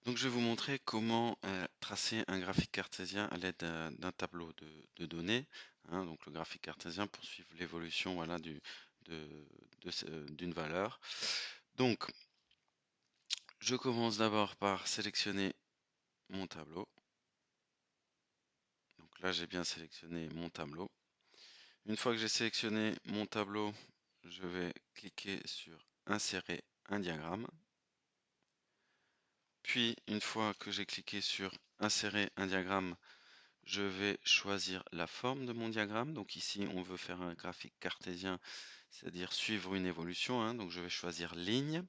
Donc, je vais vous montrer comment tracer un graphique cartésien à l'aide d'un tableau de données, hein. Donc, le graphique cartésien pour suivre l'évolution, voilà, d'une valeur. Donc, je commence d'abord par sélectionner mon tableau. Donc là, j'ai bien sélectionné mon tableau. Une fois que j'ai sélectionné mon tableau, je vais cliquer sur Insérer un diagramme. Puis, une fois que j'ai cliqué sur Insérer un diagramme, je vais choisir la forme de mon diagramme. Donc ici, on veut faire un graphique cartésien, c'est-à-dire suivre une évolution, hein. Donc je vais choisir ligne.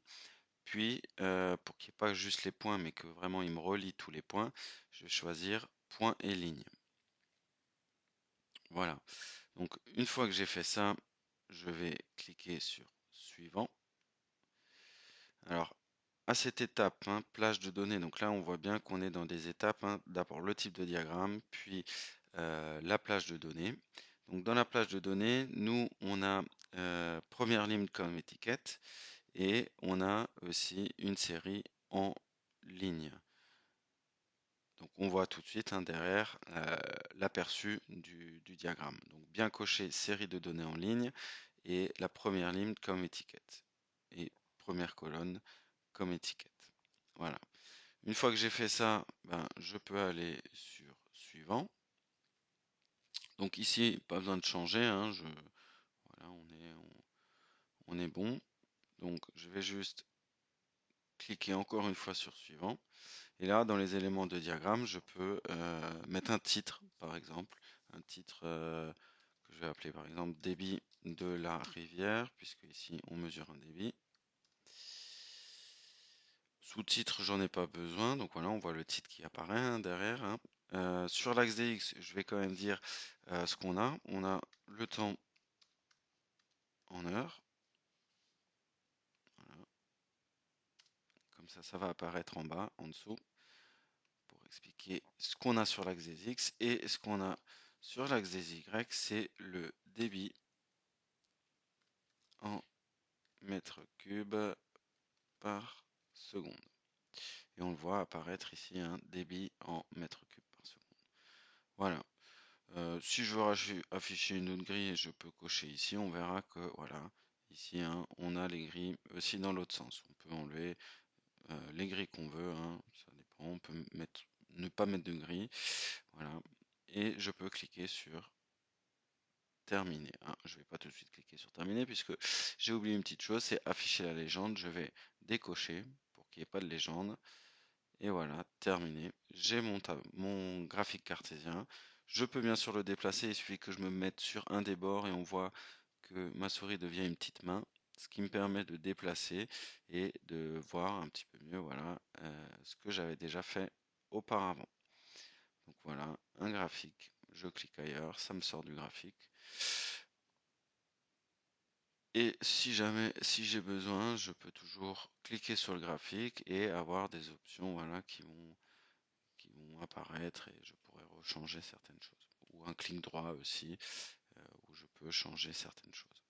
Puis, pour qu'il n'y ait pas juste les points, mais que vraiment il me relie tous les points, je vais choisir point et ligne. Voilà. Donc une fois que j'ai fait ça, je vais cliquer sur Suivant. Alors, à cette étape, hein, plage de données, donc là on voit bien qu'on est dans des étapes, hein. D'abord le type de diagramme, puis la plage de données. Donc dans la plage de données, nous on a première ligne comme étiquette et on a aussi une série en ligne. Donc on voit tout de suite, hein, derrière l'aperçu du diagramme. Donc bien cocher série de données en ligne et la première ligne comme étiquette et première colonne comme étiquette. Voilà. Une fois que j'ai fait ça, ben, je peux aller sur Suivant. Donc ici, pas besoin de changer, hein, voilà, on est bon. Donc je vais juste cliquer encore une fois sur Suivant. Et là, dans les éléments de diagramme, je peux mettre un titre, par exemple. Un titre que je vais appeler par exemple débit de la rivière, puisque ici on mesure un débit. Sous-titre, j'en ai pas besoin, donc voilà, on voit le titre qui apparaît, hein, derrière, hein. Sur l'axe des X, je vais quand même dire ce qu'on a. On a le temps en heures. Voilà. Comme ça va apparaître en bas, en dessous, pour expliquer ce qu'on a sur l'axe des X. Et ce qu'on a sur l'axe des Y, c'est le débit en mètres cubes par seconde. Et on le voit apparaître ici, un débit en mètres cubes par seconde. Voilà. Si je veux afficher une autre grille, je peux cocher ici. On verra que voilà, ici, hein, on a les grilles aussi dans l'autre sens. On peut enlever les grilles qu'on veut, hein, ça dépend. On peut ne pas mettre de grille. Voilà. Et je peux cliquer sur Terminer. Ah, je ne vais pas tout de suite cliquer sur Terminer puisque j'ai oublié une petite chose, c'est afficher la légende. Je vais décocher pour qu'il n'y ait pas de légende. Et voilà, terminé. J'ai mon graphique cartésien. Je peux bien sûr le déplacer, il suffit que je me mette sur un des bords et on voit que ma souris devient une petite main, ce qui me permet de déplacer et de voir un petit peu mieux, voilà, ce que j'avais déjà fait auparavant. Donc voilà, un graphique. Je clique ailleurs, ça me sort du graphique. Et si jamais, si j'ai besoin, je peux toujours cliquer sur le graphique et avoir des options, voilà, qui vont apparaître et je pourrais rechanger certaines choses. Ou un clic droit aussi, où je peux changer certaines choses.